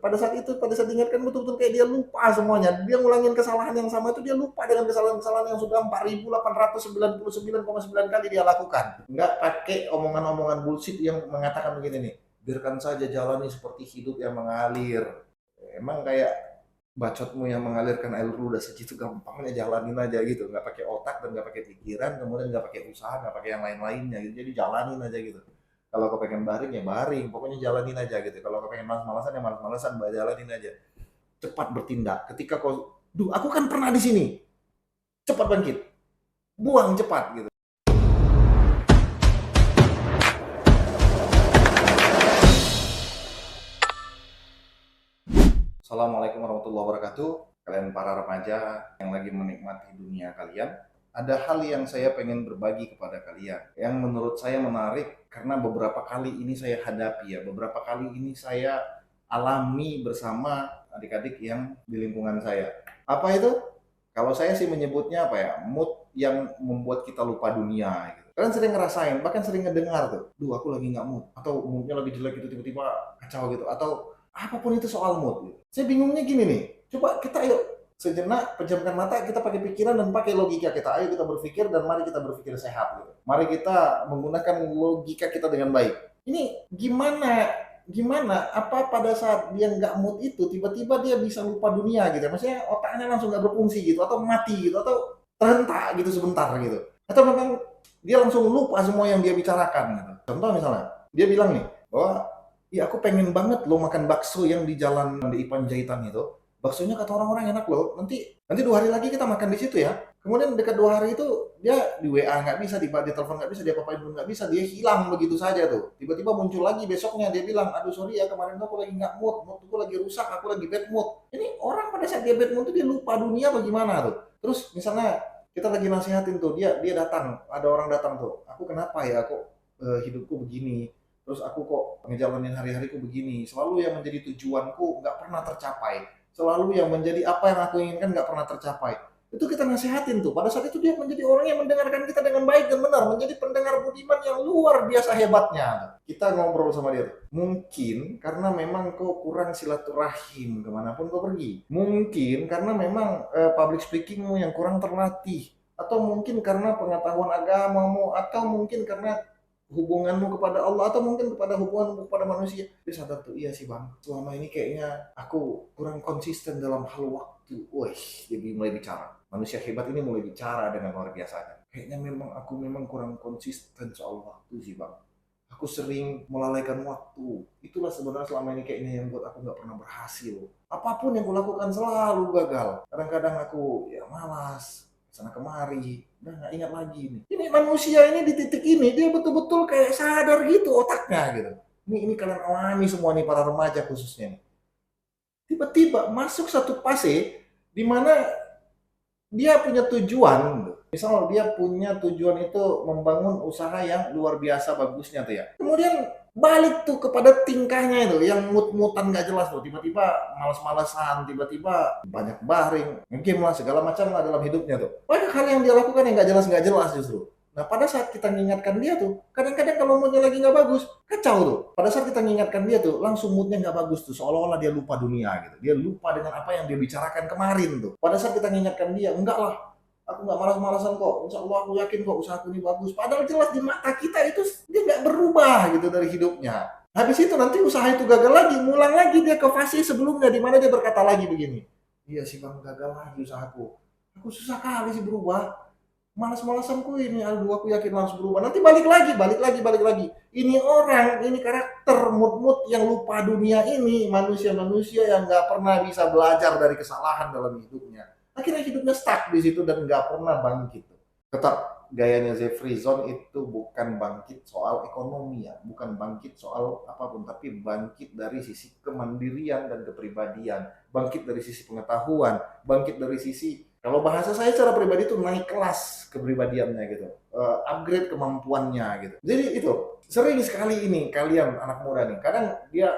Pada saat itu, pada saat diingatkan betul-betul kayak dia lupa semuanya. Dia ngulangin kesalahan yang sama itu, dia lupa dengan kesalahan-kesalahan yang sudah 4.899,9 kali dia lakukan. Nggak pakai omongan-omongan bullshit yang mengatakan begini nih, biarkan saja jalani seperti hidup yang mengalir. Emang kayak bacotmu yang mengalirkan air udah segitu gampangnya, jalanin aja gitu, nggak pakai otak dan nggak pakai pikiran, kemudian nggak pakai usaha, nggak pakai yang lain-lainnya gitu, jadi jalanin aja gitu. Kalau kau pengen baring ya baring, pokoknya jalanin aja gitu. Kalau kau pengen malas-malasan ya malas-malasan, jalanin aja. Cepat bertindak. Ketika kau, duh, aku kan pernah di sini. Cepat bangkit, buang cepat gitu. Assalamualaikum warahmatullahi wabarakatuh. Kalian para remaja yang lagi menikmati dunia kalian, ada hal yang saya pengen berbagi kepada kalian yang menurut saya menarik karena beberapa kali ini saya hadapi ya, beberapa kali ini saya alami bersama adik-adik yang di lingkungan saya. Apa itu? Kalau saya sih menyebutnya apa ya, mood yang membuat kita lupa dunia gitu. Kalian sering ngerasain, bahkan sering ngedengar tuh, duh aku lagi nggak mood, atau moodnya lagi jelek gitu, tiba-tiba kacau gitu, atau apapun itu soal mood gitu. Saya bingungnya gini nih, coba kita ayo sejenak pejamkan mata, kita pakai pikiran dan pakai logika kita. Ayo kita berpikir dan mari kita berpikir sehat gitu. Mari kita menggunakan logika kita dengan baik. Ini gimana apa pada saat dia nggak mood itu tiba-tiba dia bisa lupa dunia gitu, maksudnya otaknya langsung nggak berfungsi gitu, atau mati gitu, atau terhentak gitu sebentar gitu, atau memang dia langsung lupa semua yang dia bicarakan gitu. Contoh misalnya dia bilang nih bahwa iya aku pengen banget lo makan bakso yang di jalan di Panjaitan itu. Baksonya kata orang-orang enak loh. Nanti 2 hari lagi kita makan di situ ya. Kemudian dekat 2 hari itu dia di WA nggak bisa, di telepon nggak bisa, dia apa-apain pun nggak bisa, dia hilang begitu saja tuh. Tiba-tiba muncul lagi besoknya dia bilang, aduh sorry ya kemarin tuh aku lagi nggak mood, moodku lagi rusak, aku lagi bad mood. Ini orang pada saat dia bad mood tuh dia lupa dunia bagaimana tuh. Terus misalnya kita lagi nasihatin tuh, dia datang, ada orang datang tuh, aku kenapa ya kok hidupku begini, terus aku kok ngejalanin hari-hariku begini, selalu yang menjadi tujuanku nggak pernah tercapai, selalu yang menjadi apa yang aku inginkan nggak pernah tercapai. Itu kita nasihatin tuh, pada saat itu dia menjadi orang yang mendengarkan kita dengan baik dan benar, menjadi pendengar budiman yang luar biasa hebatnya. Kita ngobrol sama dia, mungkin karena memang kau kurang silaturahim kemanapun kau pergi, mungkin karena memang public speakingmu yang kurang terlatih, atau mungkin karena pengetahuan agamamu, atau mungkin karena hubunganmu kepada Allah, atau mungkin kepada hubunganmu kepada manusia. Dia sadar tuh, iya sih bang, selama ini kayaknya aku kurang konsisten dalam hal waktu. Wih, dia mulai bicara. Manusia hebat ini mulai bicara dengan luar biasa. Kayaknya memang aku kurang konsisten soal waktu sih bang. Aku sering melalaikan waktu. Itulah sebenarnya selama ini kayaknya yang buat aku nggak pernah berhasil. Apapun yang kulakukan selalu gagal. Kadang-kadang aku ya malas, sana kemari, udah nggak ingat lagi nih. Ini manusia ini di titik ini dia betul-betul kayak sadar gitu otaknya gitu. Ini kalian alami semua nih para remaja khususnya nih. Tiba-tiba masuk satu fase di mana dia punya tujuan. Misal dia punya tujuan itu membangun usaha yang luar biasa bagusnya tuh ya. Kemudian balik tuh kepada tingkahnya itu yang mut-mutan gak jelas tuh, tiba-tiba malas-malasan, tiba-tiba banyak baring, game lah segala macam lah dalam hidupnya tuh. Banyak hal yang dia lakukan yang gak jelas justru. Nah pada saat kita mengingatkan dia tuh, kadang-kadang kalau moodnya lagi gak bagus, kacau tuh. Pada saat kita mengingatkan dia tuh, langsung moodnya gak bagus tuh, seolah-olah dia lupa dunia gitu. Dia lupa dengan apa yang dia bicarakan kemarin tuh. Pada saat kita mengingatkan dia, enggak lah, aku nggak malas-malasan kok, insya Allah aku yakin kok usahaku ini bagus, padahal jelas di mata kita itu dia nggak berubah gitu dari hidupnya. Habis itu nanti usaha itu gagal lagi, ngulang lagi dia ke fase sebelumnya di mana dia berkata lagi begini, iya sih bang, gagal lagi usahaku, aku susah kali sih berubah, malas-malasanku ini, aduh aku yakin harus berubah, nanti balik lagi. Ini orang, ini karakter mood yang lupa dunia ini, manusia-manusia yang nggak pernah bisa belajar dari kesalahan dalam hidupnya. Akhirnya hidupnya stuck di situ dan nggak pernah bangkit. Tetap gayanya Jeffrey Zone itu bukan bangkit soal ekonomi ya, bukan bangkit soal apapun, tapi bangkit dari sisi kemandirian dan kepribadian, bangkit dari sisi pengetahuan, bangkit dari sisi, kalau bahasa saya secara pribadi itu naik kelas kepribadiannya gitu, upgrade kemampuannya gitu. Jadi itu sering sekali ini kalian anak muda nih, kadang dia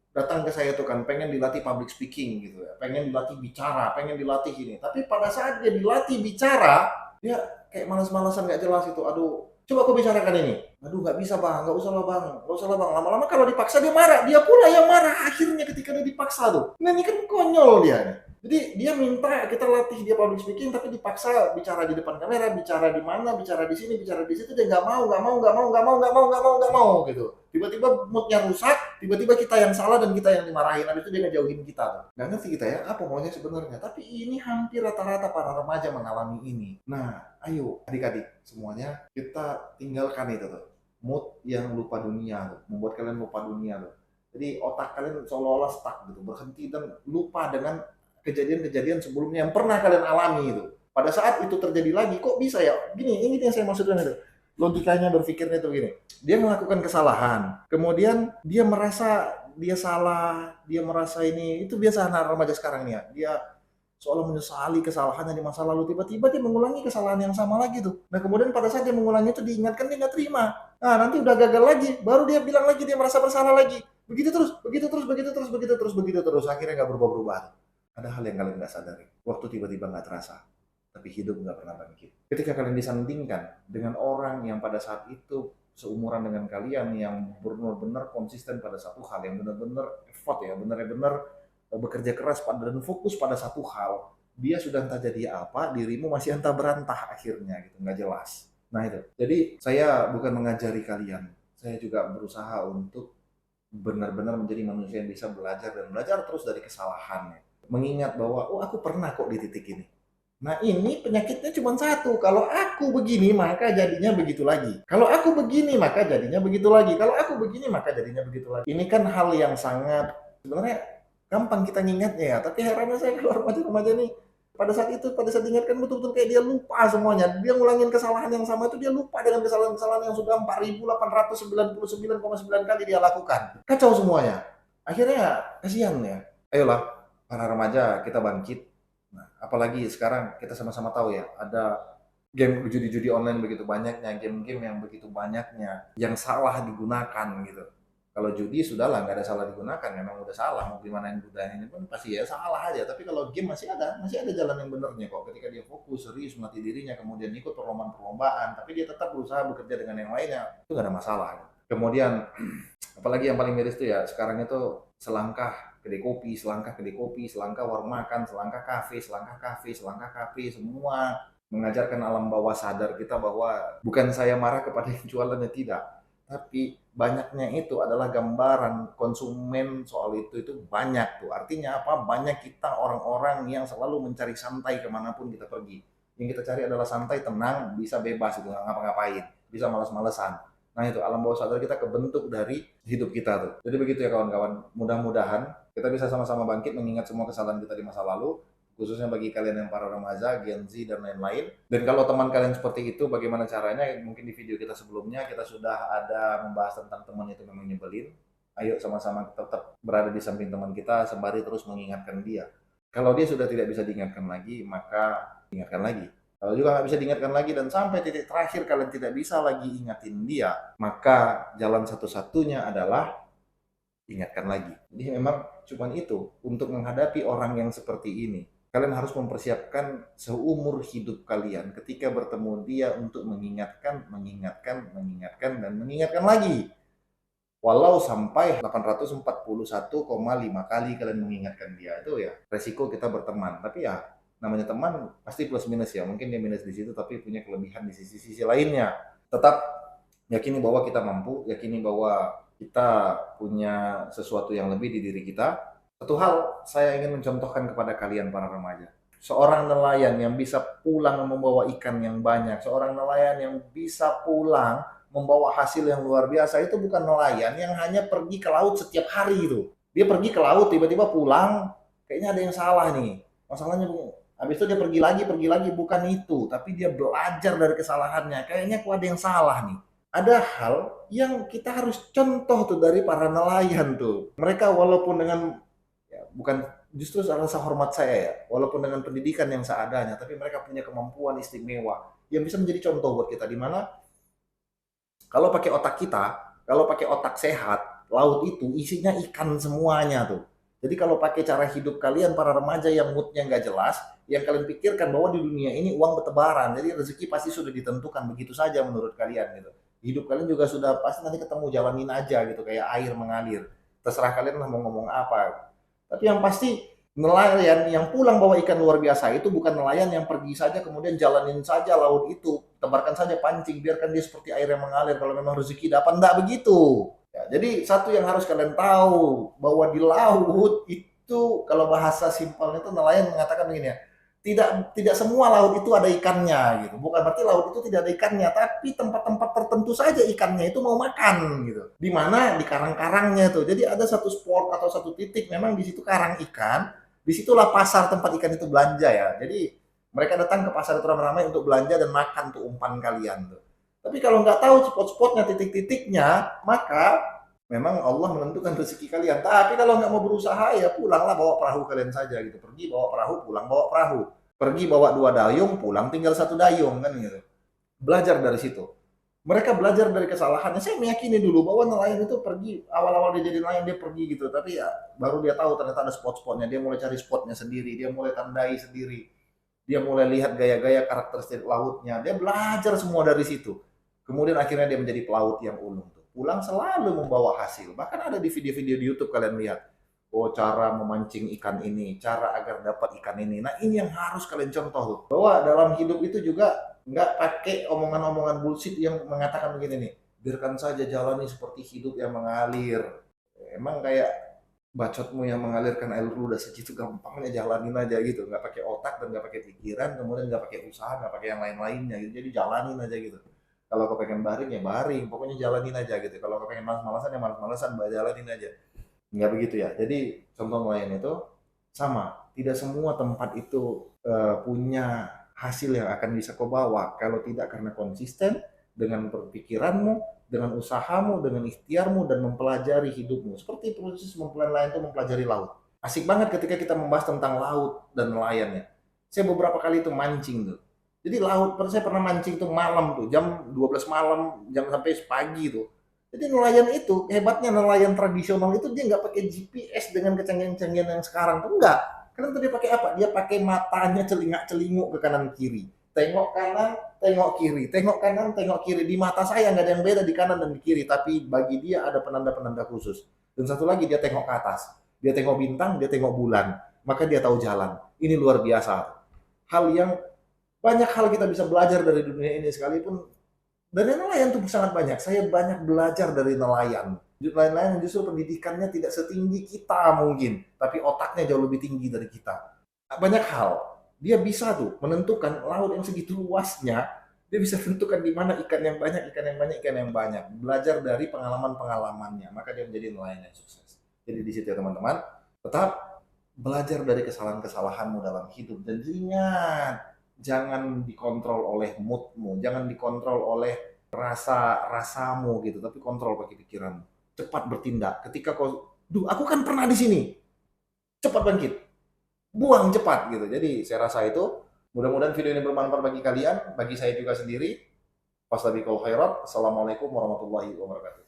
datang ke saya tuh kan pengen dilatih public speaking gitu ya, pengen dilatih bicara, pengen dilatih ini, tapi pada saat dia dilatih bicara dia kayak malas-malasan nggak jelas itu, aduh Coba kau bicarakan ini. Aduh, nggak bisa bang, nggak usah lah bang, nggak usah lah bang. Lama-lama kalau dipaksa dia marah, dia pula yang marah akhirnya ketika dia dipaksa tuh. Nah ini kan konyol dia nih. Jadi dia minta kita latih dia public speaking, tapi dipaksa bicara di depan kamera, bicara di mana, bicara di sini, bicara di situ, dia nggak mau, nggak mau, nggak mau, nggak mau, nggak mau, nggak mau, nggak mau gitu. Tiba-tiba moodnya rusak, tiba-tiba kita yang salah dan kita yang dimarahin. Habis itu dia ngejauhin kita tuh. Nggak ngerti kita ya, apa maunya sebenarnya. Tapi ini hampir rata-rata para remaja mengalami ini. Nah, ayo adik-adik semuanya kita tinggalkan itu tuh. Mood yang lupa dunia tuh, membuat kalian lupa dunia tuh. Jadi otak kalian seolah-olah stuck gitu, berhenti dan lupa dengan kejadian-kejadian sebelumnya yang pernah kalian alami itu. Pada saat itu terjadi lagi, kok bisa ya? Gini, ini yang saya maksudkan itu. Logikanya berpikirnya itu gini. Dia melakukan kesalahan, kemudian dia merasa dia salah, dia merasa ini, itu biasa anak remaja sekarang nih ya. Dia seolah menyesali kesalahannya di masa lalu, tiba-tiba dia mengulangi kesalahan yang sama lagi tuh. Nah kemudian pada saat dia mengulangi itu diingatkan, dia nggak terima. Nah nanti udah gagal lagi, baru dia bilang lagi, dia merasa bersalah lagi. Begitu terus, begitu terus, begitu terus, begitu terus, begitu terus. Akhirnya nggak berubah-berubah. Ada hal yang kalian nggak sadari. Waktu tiba-tiba nggak terasa, tapi hidup nggak pernah bangkit. Ketika kalian disandingkan dengan orang yang pada saat itu seumuran dengan kalian, yang benar-benar konsisten pada satu hal, yang benar-benar effort ya, benar-benar bekerja keras dan fokus pada satu hal, dia sudah entah jadi apa, dirimu masih entah berantah akhirnya gitu, nggak jelas. Nah itu, jadi saya bukan mengajari kalian, saya juga berusaha untuk benar-benar menjadi manusia yang bisa belajar dan belajar terus dari kesalahannya. Mengingat bahwa, oh aku pernah kok di titik ini. Nah ini penyakitnya cuma satu, kalau aku begini maka jadinya begitu lagi. Kalau aku begini maka jadinya begitu lagi. Kalau aku begini maka jadinya begitu lagi. Ini kan hal yang sangat sebenarnya gampang kita ngingatnya ya, tapi herannya saya kalau remaja-remaja nih pada saat itu, pada saat diingatkan betul-betul kayak dia lupa semuanya. Dia ngulangin kesalahan yang sama itu, dia lupa dengan kesalahan-kesalahan yang sudah 4.899,9 kali dia lakukan. Kacau semuanya. Akhirnya kasihan ya. Ayolah para remaja kita bangkit. Nah, apalagi sekarang kita sama-sama tahu ya, ada game judi-judi online begitu banyaknya, game-game yang begitu banyaknya yang salah digunakan gitu. Kalau judi sudahlah nggak ada salah digunakan, memang udah salah, mau gimana yang budayanya pun pasti ya salah aja. Tapi kalau game masih ada jalan yang benernya kok. Ketika dia fokus, serius, melatih dirinya, kemudian ikut perlombaan-perlombaan, tapi dia tetap berusaha bekerja dengan yang lainnya, itu nggak ada masalah. Kemudian apalagi yang paling miris tuh ya sekarang itu selangkah kedai kopi, selangkah kedai kopi, selangkah warung makan, selangkah kafe, selangkah kafe, selangkah kafe, semua mengajarkan alam bawah sadar kita bahwa bukan saya marah kepada yang jualannya, tidak, tapi banyaknya itu adalah gambaran konsumen soal itu banyak tuh. Artinya apa? Banyak kita orang-orang yang selalu mencari santai kemanapun kita pergi. Yang kita cari adalah santai, tenang, bisa bebas itu nggak ngapa-ngapain, bisa malas-malesan. Nah itu alam bawah sadar kita kebentuk dari hidup kita tuh. Jadi begitu ya kawan-kawan. Mudah-mudahan kita bisa sama-sama bangkit mengingat semua kesalahan kita di masa lalu, khususnya bagi kalian yang para remaja, Gen Z, dan lain-lain. Dan kalau teman kalian seperti itu, bagaimana caranya? Mungkin di video kita sebelumnya, kita sudah ada membahas tentang teman itu memang nyebelin. Ayo sama-sama tetap berada di samping teman kita, sembari terus mengingatkan dia. Kalau dia sudah tidak bisa diingatkan lagi, maka ingatkan lagi. Kalau juga nggak bisa diingatkan lagi dan sampai titik terakhir kalian tidak bisa lagi ingatin dia, maka jalan satu-satunya adalah ingatkan lagi. Jadi memang cuma itu untuk menghadapi orang yang seperti ini. Kalian harus mempersiapkan seumur hidup kalian ketika bertemu dia untuk mengingatkan, dan mengingatkan lagi. Walau sampai 841,5 kali kalian mengingatkan dia, itu ya resiko kita berteman. Tapi ya namanya teman pasti plus minus ya. Mungkin dia minus di situ tapi punya kelebihan di sisi-sisi lainnya. Tetap yakini bahwa kita mampu, yakini bahwa kita punya sesuatu yang lebih di diri kita. Satu hal saya ingin mencontohkan kepada kalian para remaja. Seorang nelayan yang bisa pulang membawa ikan yang banyak, seorang nelayan yang bisa pulang membawa hasil yang luar biasa, itu bukan nelayan yang hanya pergi ke laut setiap hari itu. Dia pergi ke laut, tiba-tiba pulang, kayaknya ada yang salah nih. Masalahnya habis itu dia pergi lagi, bukan itu. Tapi dia belajar dari kesalahannya, kayaknya kok ada yang salah nih. Ada hal yang kita harus contoh tuh dari para nelayan tuh. Mereka walaupun dengan bukan justru rasa hormat saya ya, walaupun dengan pendidikan yang seadanya, tapi mereka punya kemampuan istimewa yang bisa menjadi contoh buat kita, di mana kalau pakai otak kita, kalau pakai otak sehat, laut itu isinya ikan semuanya tuh. Jadi kalau pakai cara hidup kalian para remaja yang moodnya nggak jelas, yang kalian pikirkan bahwa di dunia ini uang bertebaran, jadi rezeki pasti sudah ditentukan begitu saja menurut kalian gitu. Hidup kalian juga sudah pasti nanti ketemu, jalanin aja gitu kayak air mengalir. Terserah kalian lah mau ngomong apa. Tapi yang pasti nelayan yang pulang bawa ikan luar biasa itu bukan nelayan yang pergi saja kemudian jalanin saja laut itu, tebarkan saja pancing, biarkan dia seperti air yang mengalir kalau memang rezeki dapat, enggak begitu. Ya, jadi satu yang harus kalian tahu bahwa di laut itu kalau bahasa simpelnya itu nelayan mengatakan begini ya, tidak semua laut itu ada ikannya gitu. Bukan berarti laut itu tidak ada ikannya, tapi tempat-tempat tertentu saja ikannya itu mau makan gitu. Di mana di karang-karangnya tuh. Jadi ada satu spot atau satu titik memang di situ karang ikan, disitulah pasar tempat ikan itu belanja ya. Jadi mereka datang ke pasar itu ramai-ramai untuk belanja dan makan tuh umpan kalian tuh. Tapi kalau nggak tahu spot-spotnya, titik-titiknya, maka memang Allah menentukan rezeki kalian. Tapi kalau nggak mau berusaha ya pulanglah bawa perahu kalian saja gitu. Pergi bawa perahu, pulang bawa perahu. Pergi bawa 2 dayung, pulang tinggal 1 dayung kan gitu. Belajar dari situ. Mereka belajar dari kesalahannya. Saya meyakini dulu bahwa nelayan itu pergi, awal-awal dia jadi nelayan dia pergi gitu. Tapi ya baru dia tahu ternyata ada spot-spotnya. Dia mulai cari spotnya sendiri. Dia mulai tandai sendiri. Dia mulai lihat gaya-gaya karakteristik lautnya. Dia belajar semua dari situ. Kemudian akhirnya dia menjadi pelaut yang ulung. Pulang selalu membawa hasil. Bahkan ada di video-video di YouTube kalian lihat. Oh, cara memancing ikan ini, cara agar dapat ikan ini. Nah, ini yang harus kalian contoh tuh. Bahwa dalam hidup itu juga nggak pakai omongan-omongan bullshit yang mengatakan begini nih. Biarkan saja jalani seperti hidup yang mengalir. Emang kayak bacotmu yang mengalirkan air udah segitu gampangnya jalanin aja gitu. Nggak pakai otak dan nggak pakai pikiran, kemudian nggak pakai usaha, nggak pakai yang lain-lainnya gitu. Jadi jalanin aja gitu. Kalau kau pengen baring ya baring, pokoknya jalanin aja gitu. Kalau kau pengen malas-malasan ya malas-malasan, jalanin aja. Nggak begitu ya. Jadi contoh lain itu sama. Tidak semua tempat itu punya hasil yang akan bisa kau bawa. Kalau tidak karena konsisten dengan berpikiranmu, dengan usahamu, dengan ikhtiarmu, dan mempelajari hidupmu. Seperti proses mempelajari lain itu mempelajari laut. Asik banget ketika kita membahas tentang laut dan nelayannya. Saya beberapa kali itu mancing tuh. Jadi laut, saya pernah mancing tuh malam tuh, jam 12 malam, jam sampai pagi tuh. Jadi nelayan itu, hebatnya nelayan tradisional itu dia nggak pakai GPS dengan kecanggihan-kecanggihan yang sekarang tuh enggak. Karena tuh dia pakai apa? Dia pakai matanya celingak-celinguk ke kanan kiri. Tengok kanan, tengok kiri. Tengok kanan, tengok kiri. Di mata saya nggak ada yang beda di kanan dan di kiri. Tapi bagi dia ada penanda-penanda khusus. Dan satu lagi dia tengok ke atas. Dia tengok bintang, dia tengok bulan. Maka dia tahu jalan. Ini luar biasa. Hal yang banyak hal kita bisa belajar dari dunia ini sekalipun dari nelayan itu sangat banyak. Saya banyak belajar dari nelayan. Nelayan justru pendidikannya tidak setinggi kita mungkin, tapi otaknya jauh lebih tinggi dari kita. Banyak hal. Dia bisa tuh menentukan laut yang segitu luasnya, dia bisa tentukan di mana ikan yang banyak, ikan yang banyak, ikan yang banyak. Belajar dari pengalaman-pengalamannya, maka dia menjadi nelayan yang sukses. Jadi di situ ya teman-teman, tetap belajar dari kesalahan-kesalahanmu dalam hidup dan ingat, jangan dikontrol oleh moodmu, jangan dikontrol oleh rasamu gitu, tapi kontrol pakai pikiranmu. Cepat bertindak. Ketika kau, aku kan pernah di sini. Cepat bangkit. Buang cepat gitu. Jadi saya rasa itu, mudah-mudahan video ini bermanfaat bagi kalian, bagi saya juga sendiri. Wassalamualaikum warahmatullahi wabarakatuh.